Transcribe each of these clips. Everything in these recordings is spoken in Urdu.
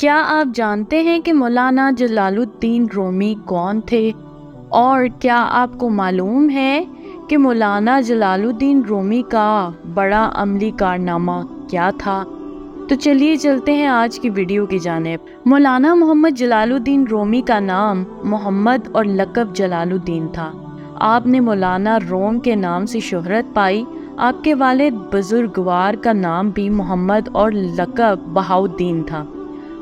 کیا آپ جانتے ہیں کہ مولانا جلال الدین رومی کون تھے؟ اور کیا آپ کو معلوم ہے کہ مولانا جلال الدین رومی کا بڑا عملی کارنامہ کیا تھا؟ تو چلیے چلتے ہیں آج کی ویڈیو کی جانب۔ مولانا محمد جلال الدین رومی کا نام محمد اور لقب جلال الدین تھا۔ آپ نے مولانا روم کے نام سے شہرت پائی۔ آپ کے والد بزرگوار کا نام بھی محمد اور لقب بہاؤالدین تھا۔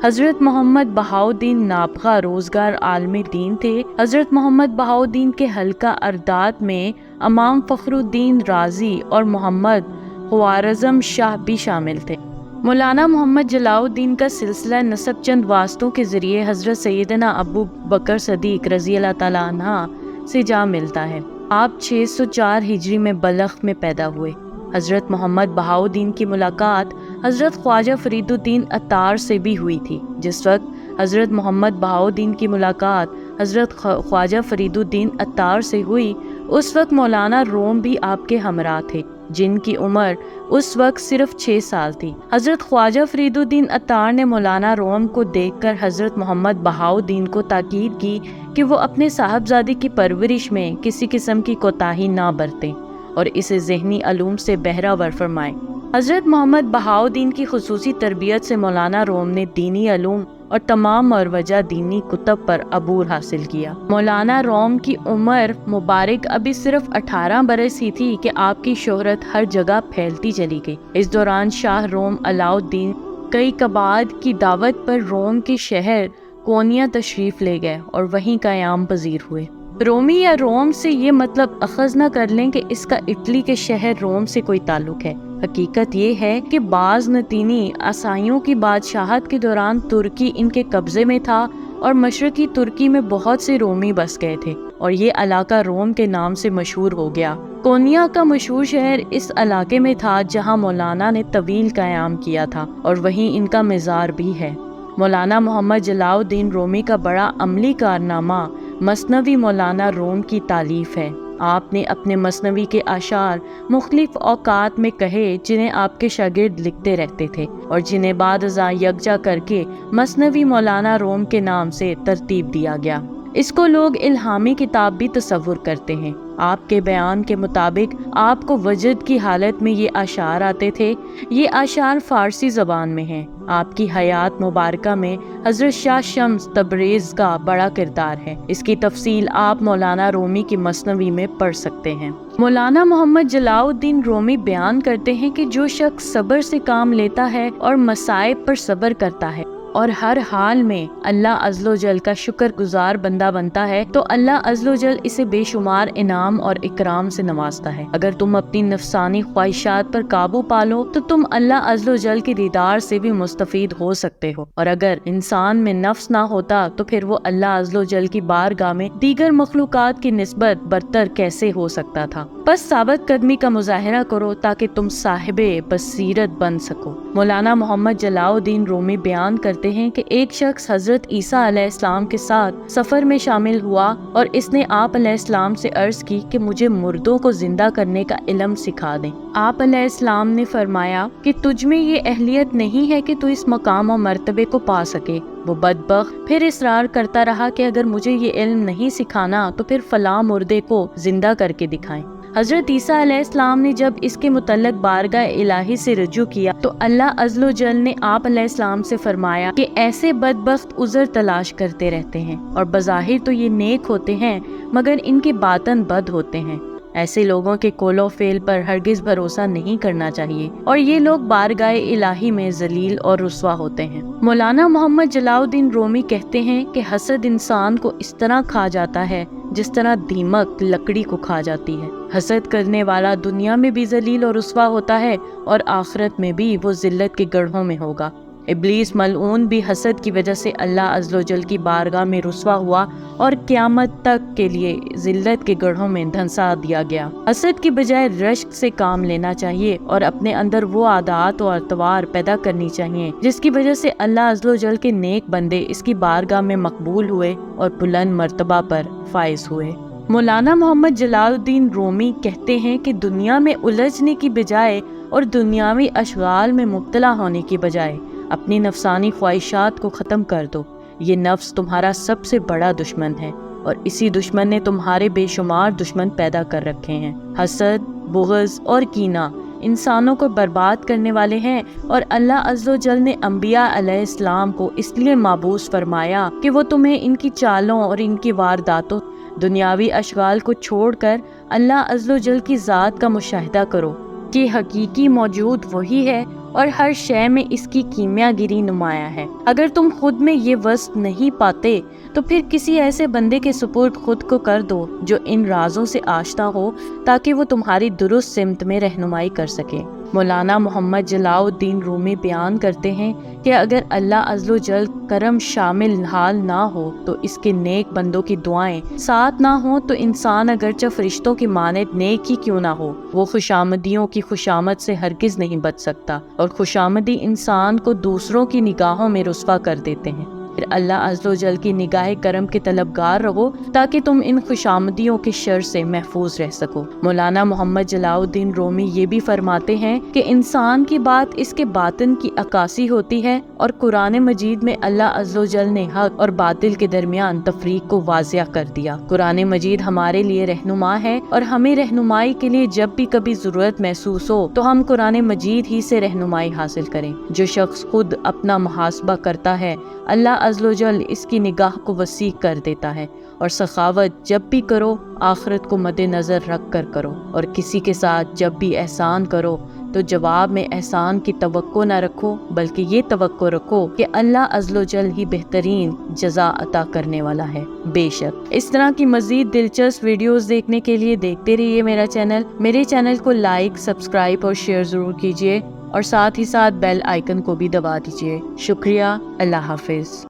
حضرت محمد بہاؤالدین نابغہ روزگار عالم دین تھے۔ حضرت محمد بہاؤالدین کے حلقہ ارداد میں امام فخر الدین رازی اور محمد خوارزم شاہ بھی شامل تھے۔ مولانا محمد جلال الدین کا سلسلہ نسب چند واسطوں کے ذریعے حضرت سیدنا ابو بکر صدیق رضی اللہ تعالیٰ عنہ سے جا ملتا ہے۔ آپ 604 ہجری میں بلخ میں پیدا ہوئے۔ حضرت محمد بہاؤالدین کی ملاقات حضرت خواجہ فرید الدین عطار سے بھی ہوئی تھی۔ جس وقت حضرت محمد بہاؤالدین کی ملاقات حضرت خواجہ فرید الدین عطار سے ہوئی، اس وقت مولانا روم بھی آپ کے ہمراہ تھے، جن کی عمر اس وقت صرف 6 سال تھی۔ حضرت خواجہ فرید الدین عطار نے مولانا روم کو دیکھ کر حضرت محمد بہاؤالدین کو تاکید کی کہ وہ اپنے صاحبزادے کی پرورش میں کسی قسم کی کوتاہی نہ برتیں اور اسے ذہنی علوم سے بہرہ فرمائیں۔ حضرت محمد بہاؤالدین کی خصوصی تربیت سے مولانا روم نے دینی علوم اور تمام مروجہ دینی کتب پر عبور حاصل کیا۔ مولانا روم کی عمر مبارک ابھی صرف 18 برس ہی تھی کہ آپ کی شہرت ہر جگہ پھیلتی چلی گئی۔ اس دوران شاہ روم علاء الدین کئی کباد کی دعوت پر روم کے شہر کونیا تشریف لے گئے اور وہیں قیام پذیر ہوئے۔ رومی یا روم سے یہ مطلب اخذ نہ کر لیں کہ اس کا اٹلی کے شہر روم سے کوئی تعلق ہے۔ حقیقت یہ ہے کہ بعض نتینی عیسائیوں کی بادشاہت کے دوران ترکی ان کے قبضے میں تھا اور مشرقی ترکی میں بہت سے رومی بس گئے تھے اور یہ علاقہ روم کے نام سے مشہور ہو گیا۔ کونیا کا مشہور شہر اس علاقے میں تھا جہاں مولانا نے طویل قیام کیا تھا اور وہیں ان کا مزار بھی ہے۔ مولانا محمد جلال الدین رومی کا بڑا عملی کارنامہ مثنوی مولانا روم کی تالیف ہے۔ آپ نے اپنے مثنوی کے اشعار مختلف اوقات میں کہے جنہیں آپ کے شاگرد لکھتے رہتے تھے اور جنہیں بعد ازاں یکجا کر کے مثنوی مولانا روم کے نام سے ترتیب دیا گیا۔ اس کو لوگ الہامی کتاب بھی تصور کرتے ہیں۔ آپ کے بیان کے مطابق آپ کو وجد کی حالت میں یہ اشعار آتے تھے۔ یہ اشعار فارسی زبان میں ہیں۔ آپ کی حیات مبارکہ میں حضرت شاہ شمس تبریز کا بڑا کردار ہے۔ اس کی تفصیل آپ مولانا رومی کی مثنوی میں پڑھ سکتے ہیں۔ مولانا محمد جلال الدین رومی بیان کرتے ہیں کہ جو شخص صبر سے کام لیتا ہے اور مصائب پر صبر کرتا ہے اور ہر حال میں اللہ عز و جل کا شکر گزار بندہ بنتا ہے تو اللہ عز و جل اسے بے شمار انعام اور اکرام سے نوازتا ہے۔ اگر تم اپنی نفسانی خواہشات پر قابو پالو تو تم اللہ عز و جل کے دیدار سے بھی مستفید ہو سکتے ہو، اور اگر انسان میں نفس نہ ہوتا تو پھر وہ اللہ عز و جل کی بارگاہ میں دیگر مخلوقات کی نسبت برتر کیسے ہو سکتا تھا؟ بس ثابت قدمی کا مظاہرہ کرو تاکہ تم صاحب بصیرت بن سکو۔ مولانا محمد جلال الدین رومی بیان کرتے ہیں کہ ایک شخص حضرت عیسیٰ علیہ السلام کے ساتھ سفر میں شامل ہوا اور اس نے آپ علیہ السلام سے عرض کی کہ مجھے مردوں کو زندہ کرنے کا علم سکھا دیں۔ آپ علیہ السلام نے فرمایا کہ تجھ میں یہ اہلیت نہیں ہے کہ تو اس مقام و مرتبے کو پا سکے۔ وہ بدبخت پھر اصرار کرتا رہا کہ اگر مجھے یہ علم نہیں سکھانا تو پھر فلاں مردے کو زندہ کر کے دکھائیں۔ حضرت عیسیٰ علیہ السلام نے جب اس کے متعلق بارگاہ الہی سے رجوع کیا تو اللہ عز و جل نے آپ علیہ السلام سے فرمایا کہ ایسے بدبخت عذر تلاش کرتے رہتے ہیں اور بظاہر تو یہ نیک ہوتے ہیں مگر ان کے باطن بد ہوتے ہیں۔ ایسے لوگوں کے قول و فعل پر ہرگز بھروسہ نہیں کرنا چاہیے اور یہ لوگ بارگاہ الہی میں ذلیل اور رسوا ہوتے ہیں۔ مولانا محمد جلال الدین رومی کہتے ہیں کہ حسد انسان کو اس طرح کھا جاتا ہے جس طرح دیمک لکڑی کو کھا جاتی ہے۔ حسد کرنے والا دنیا میں بھی ذلیل اور رسوا ہوتا ہے اور آخرت میں بھی وہ ذلت کے گڑھوں میں ہوگا۔ ابلیس ملعون بھی حسد کی وجہ سے اللہ عز و جل کی بارگاہ میں رسوا ہوا اور قیامت تک کے لیے ذلت کے گڑھوں میں دھنسا دیا گیا۔ حسد کی بجائے رشک سے کام لینا چاہیے اور اپنے اندر وہ عادات و اطوار پیدا کرنی چاہیے جس کی وجہ سے اللہ عز و جل کے نیک بندے اس کی بارگاہ میں مقبول ہوئے اور بلند مرتبہ پر فائز ہوئے۔ مولانا محمد جلال الدین رومی کہتے ہیں کہ دنیا میں الجھنے کی بجائے اور دنیاوی اشغال میں مبتلا ہونے کی بجائے اپنی نفسانی خواہشات کو ختم کر دو۔ یہ نفس تمہارا سب سے بڑا دشمن ہے، اور اسی دشمن نے تمہارے بے شمار دشمن پیدا کر رکھے ہیں۔ حسد، بغض اور کینہ انسانوں کو برباد کرنے والے ہیں، اور اللہ عز و جل نے انبیاء علیہ السلام کو اس لیے مابعوث فرمایا کہ وہ تمہیں ان کی چالوں اور ان کی وارداتوں، دنیاوی اشغال کو چھوڑ کر اللہ عز و جل کی ذات کا مشاہدہ کرو کہ حقیقی موجود وہی ہے اور ہر شے میں اس کی کیمیا گری نمایاں ہے۔ اگر تم خود میں یہ وصف نہیں پاتے تو پھر کسی ایسے بندے کے سپرد خود کو کر دو جو ان رازوں سے آشنا ہو، تاکہ وہ تمہاری درست سمت میں رہنمائی کر سکے۔ مولانا محمد جلاء الدین رومی بیان کرتے ہیں کہ اگر اللہ عز و جل کرم شامل حال نہ ہو تو اس کے نیک بندوں کی دعائیں ساتھ نہ ہوں تو انسان اگرچہ فرشتوں کی مانند نیک ہی کیوں نہ ہو، وہ خوشامدیوں کی خوشامد سے ہرگز نہیں بچ سکتا، اور خوشامدی انسان کو دوسروں کی نگاہوں میں رسوا کر دیتے ہیں۔ پھر اللہ عز و جل کی نگاہ کرم کے طلبگار رہو تاکہ تم ان خوشامدیوں کے شر سے محفوظ رہ سکو۔ مولانا محمد جلاء الدین رومی یہ بھی فرماتے ہیں کہ انسان کی بات اس کے باطن کی عکاسی ہوتی ہے، اور قرآن مجید میں اللہ عز و جل نے حق اور باطل کے درمیان تفریق کو واضح کر دیا۔ قرآن مجید ہمارے لیے رہنما ہے، اور ہمیں رہنمائی کے لیے جب بھی کبھی ضرورت محسوس ہو تو ہم قرآن مجید ہی سے رہنمائی حاصل کریں۔ جو شخص خود اپنا محاسبہ کرتا ہے، اللہ عز و جل اس کی نگاہ کو وسیع کر دیتا ہے، اور سخاوت جب بھی کرو آخرت کو مد نظر رکھ کر کرو، اور کسی کے ساتھ جب بھی احسان کرو تو جواب میں احسان کی توقع نہ رکھو، بلکہ یہ توقع رکھو کہ اللہ عز و جل ہی بہترین جزا عطا کرنے والا ہے۔ بے شک اس طرح کی مزید دلچسپ ویڈیوز دیکھنے کے لیے دیکھتے رہیے میرے چینل کو لائک، سبسکرائب اور شیئر ضرور کیجیے، اور ساتھ ہی ساتھ بیل آئیکن کو بھی دبا دیجیے۔ شکریہ، اللہ حافظ۔